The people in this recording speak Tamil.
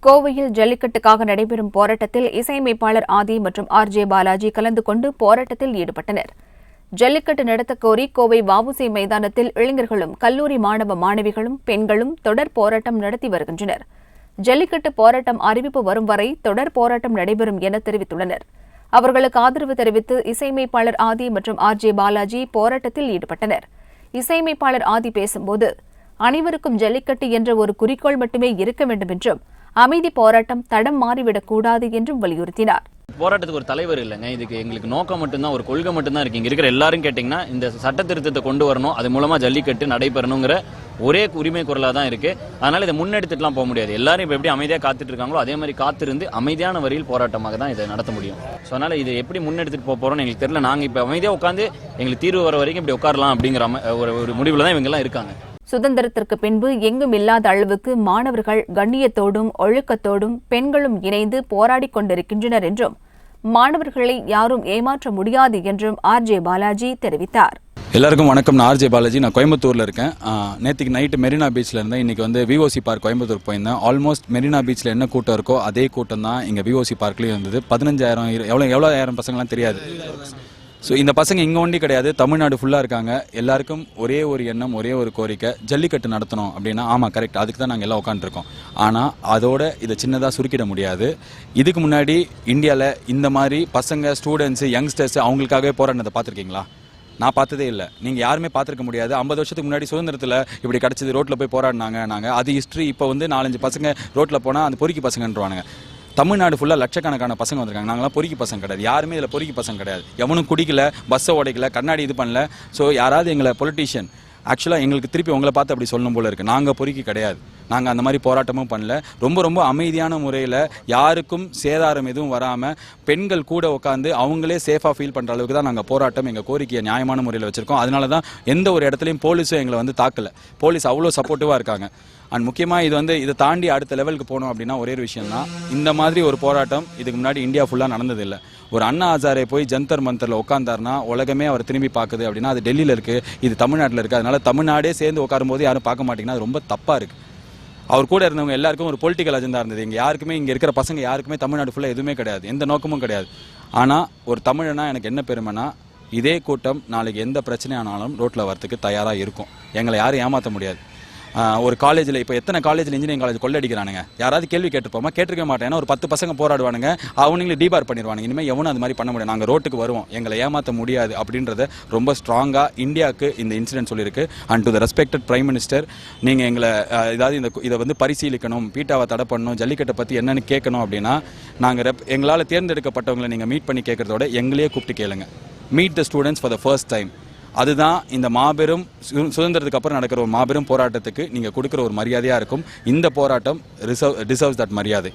கோவையில் ஜல்லிக்கட்டுக்காக நடைபெறும் போராட்டத்தில் இசையமைப்பாளர் ஆதி மற்றும் ஆர்.ஜே. பாலாஜி கலந்து கொண்டு போராட்டத்தில் ஈடுபட்டனர். ஜல்லிக்கட்டு நடத்தக் கோரி கோவை வ.உ.சி. மைதானத்தில் இளைஞர்களும் கல்லூரி மாணவ மாணவிகளும் பெண்களும் தொடர் போராட்டம் நடத்தி வருகின்றனர். ஜல்லிக்கட்டு போராட்டம் அறிவிப்பு வரும் வரை தொடர் போராட்டம் நடைபெறும் என தெரிவித்துள்ளனர். அவர்களுக்கு ஆதரவு தெரிவித்து இசையமைப்பாளர் ஆதி மற்றும் ஆர்.ஜே. பாலாஜி போராட்டத்தில் ஈடுபட்டனர். இசையமைப்பாளர் ஆதி பேசும்போது, அனைவருக்கும் ஜல்லிக்கட்டு என்ற ஒரு குறிக்கோள் மட்டுமே இருக்க வேண்டும் என்றும் அமைதி போராட்டம் தடம் மாறிவிடக் கூடாது என்றும் வலியுறுத்தினார். போராட்டத்துக்கு ஒரு தலைவர் இல்லைங்க, இதுக்கு எங்களுக்கு நோக்கம் மட்டும்தான், ஒரு கொள்கை மட்டும்தான் இருக்கு. இங்க இருக்கிற எல்லாரும் கேட்டீங்கன்னா இந்த சட்ட திருத்தத்தை கொண்டு வரணும், அது மூலமா ஜல்லிக்கட்டு நடைபெறணுங்கிற ஒரே உரிமை குரலா தான் இருக்கு. அதனால இதை முன்னெடுத்துட்டுலாம் போக முடியாது. எல்லாரும் இப்ப எப்படி அமைதியா காத்துட்டு இருக்காங்களோ அதே மாதிரி காத்திருந்து அமைதியான வரியில் போராட்டமாக தான் இதை நடத்த முடியும். ஸோ அதனால இதை எப்படி முன்னெடுத்துட்டு போறோம்னு எங்களுக்கு தெரியல. நாங்க இப்ப அமைதியா உட்காந்து எங்களுக்கு தீர்வு வர வரைக்கும் இப்படி உட்காரலாம் அப்படிங்கிற ஒரு முடிவுல தான் இவங்க எல்லாம் இருக்காங்க. சுதந்திரத்திற்கு பின்பு எங்கும் இல்லாத அளவுக்கு மாணவர்கள் கண்ணியத்தோடும் ஒழுக்கத்தோடும் பெண்களும் இணைந்து போராடிக் கொண்டிருக்கின்றனர் என்றும் மாணவர்களை யாரும் ஏமாற்ற முடியாது என்றும் ஆர்.ஜே. பாலாஜி தெரிவித்தார். எல்லாருக்கும் வணக்கம். நான் ஆர்.ஜே. பாலாஜி. நான் கோயம்புத்தூரில் இருக்கேன். நேற்றுக்கு நைட்டு மெரினா பீச்சில் இருந்தேன். இன்றைக்கி வந்து வி.ஓ.சி. பார்க் கோயம்புத்தூர் போயிருந்தேன். ஆல்மோஸ்ட் மெரினா பீச்சில் என்ன கூட்டம் இருக்கோ அதே கூட்டம் தான் இங்கே வி.ஓ.சி. பார்க்லேயும் இருந்தது. 15,000 எவ்வளோ ஆயிரம் பசங்களாம் தெரியாது. ஸோ இந்த பசங்க இங்கே ஒண்டி கிடையாது, தமிழ்நாடு ஃபுல்லாக இருக்காங்க. எல்லாருக்கும் ஒரே ஒரு எண்ணம், ஒரே ஒரு கோரிக்கை, ஜல்லிக்கட்டு நடத்தணும் அப்படின்னா. ஆமாம், கரெக்ட், அதுக்கு தான் நாங்கள் எல்லாம் உட்காந்துருக்கோம். ஆனால் அதோட இதை சின்னதாக சுருக்கிட முடியாது. இதுக்கு முன்னாடி இந்தியாவில் இந்த மாதிரி பசங்க, ஸ்டூடெண்ட்ஸு, யங்ஸ்டர்ஸ் அவங்களுக்காகவே போராடினதை பார்த்துருக்கீங்களா? நான் பார்த்ததே இல்லை. நீங்கள் யாருமே பார்த்துருக்க முடியாது. 50 வருஷத்துக்கு முன்னாடி சுதந்திரத்தில் இப்படி கிடச்சிது, ரோட்டில் போய் போராடினாங்க. நாங்கள் அது ஹிஸ்ட்ரி. இப்போ வந்து 4-5 பசங்க ரோட்டில் போனால் அந்த பொறுக்கி பசங்கன்றானுங்க. தமிழ்நாடு ஃபுல்லாக லட்சக்கணக்கான பசங்க வந்திருக்காங்க. நாங்களாம் பொறுக்கி பசங்க கிடையாது. யாருமே இதில் பொறுக்கி பசங்க கிடையாது. எவனும் குடிக்கல, பஸ்ஸை உடைக்கல, கண்ணாடி இது பண்ணல. ஸோ யாராவது எங்களை பொலிட்டீஷியன் ஆக்சுவலாக எங்களுக்கு திருப்பி உங்களை பார்த்து அப்படி சொல்லணும் போல இருக்குது. நாங்கள் பொறுக்கி கிடையாது. நாங்கள் அந்த மாதிரி போராட்டமும் பண்ணல. ரொம்ப அமைதியான முறையில் யாருக்கும் சேதாரம் எதுவும் வராமல் பெண்கள் கூட உட்காந்து அவங்களே சேஃபாக ஃபீல் பண்ணுற அளவுக்கு தான் நாங்கள் போராட்டம், எங்கள் கோரிக்கையை நியாயமான முறையில் வச்சுருக்கோம். அதனால தான் எந்த ஒரு இடத்துலையும் போலீஸும் எங்களை வந்து தாக்கலை. போலீஸ் அவ்வளோ சப்போர்ட்டிவாக இருக்காங்க. அண்ட் முக்கியமாக இதை தாண்டி அடுத்த லெவலுக்கு போகணும் அப்படின்னா ஒரே ஒரு விஷயம் தான். இந்த மாதிரி ஒரு போராட்டம் இதுக்கு முன்னாடி இந்தியா ஃபுல்லாக நடந்ததில்லை. ஒரு அண்ணா ஹசாரே போய் ஜந்தர் மந்தரில் உட்காந்தாருன்னா உலகமே அவர் திரும்பி பார்க்குது அப்படின்னா அது டெல்லியில் இருக்குது, இது தமிழ்நாட்டில் இருக்குது. அதனால தமிழ்நாடே சேர்ந்து உட்காரும்போது யாரும் பார்க்க மாட்டீங்கன்னா அது ரொம்ப தப்பாக இருக்குது. அவர் கூட இருந்தவங்க எல்லாருக்கும் ஒரு பொலிட்டிக்கல் அஜெண்டா இருந்தது. இங்கே இருக்கிற பசங்க யாருக்குமே தமிழ்நாடு ஃபுல்லாக எதுவுமே கிடையாது, எந்த நோக்கமும் கிடையாது. ஆனால் ஒரு தமிழனா எனக்கு என்ன பெருமைனா, இதே கூட்டம் நாளைக்கு எந்த பிரச்சனையானாலும் ரோட்டில் வரத்துக்கு தயாராக இருக்கும். எங்களை யாரும் ஏமாற்ற முடியாது. ஒரு காலேஜில் இப்போ எத்தனை காலேஜில் இன்ஜினியரிங் காலேஜ் கொள்ளடிக்கிறானுங்க. யாராவது கேள்வி கேட்டுப்போமா? கேட்டிருக்க மாட்டேன். ஏன்னா ஒரு 10 பசங்க போராடுவானுங்க, அவங்களே டீபார் பண்ணிடுவானுங்க. இனிமேல் எவனும் அது மாதிரி பண்ண முடியாது. நாங்கள் ரோட்டுக்கு வருவோம், எங்களை ஏமாற்ற முடியாது அப்படின்றத ரொம்ப ஸ்ட்ராங்காக இந்தியாவுக்கு இந்த இன்சிடென்ட் சொல்லியிருக்கு. And to the respected prime minister, நீங்கள் எங்களை ஏதாவது இதை வந்து பரிசீலிக்கணும், பீட்டாவை தடை பண்ணணும், ஜல்லிக்கட்டை பற்றி என்னென்னு கேட்கணும் அப்படின்னா நாங்கள் எங்களால் தேர்ந்தெடுக்கப்பட்டவங்களை நீங்கள் மீட் பண்ணி கேட்குறதோட எங்களையே கூப்பிட்டு கேளுங்க. Meet the students for the first time. அதுதான் இந்த மாபெரும் சுதந்திரத்துக்கு அப்புறம் நடக்கிற ஒரு மாபெரும் போராட்டத்துக்கு நீங்கள் கொடுக்குற ஒரு மரியாதையாக இருக்கும். இந்த போராட்டம் டிசர்வ்ஸ் தட் மரியாதை.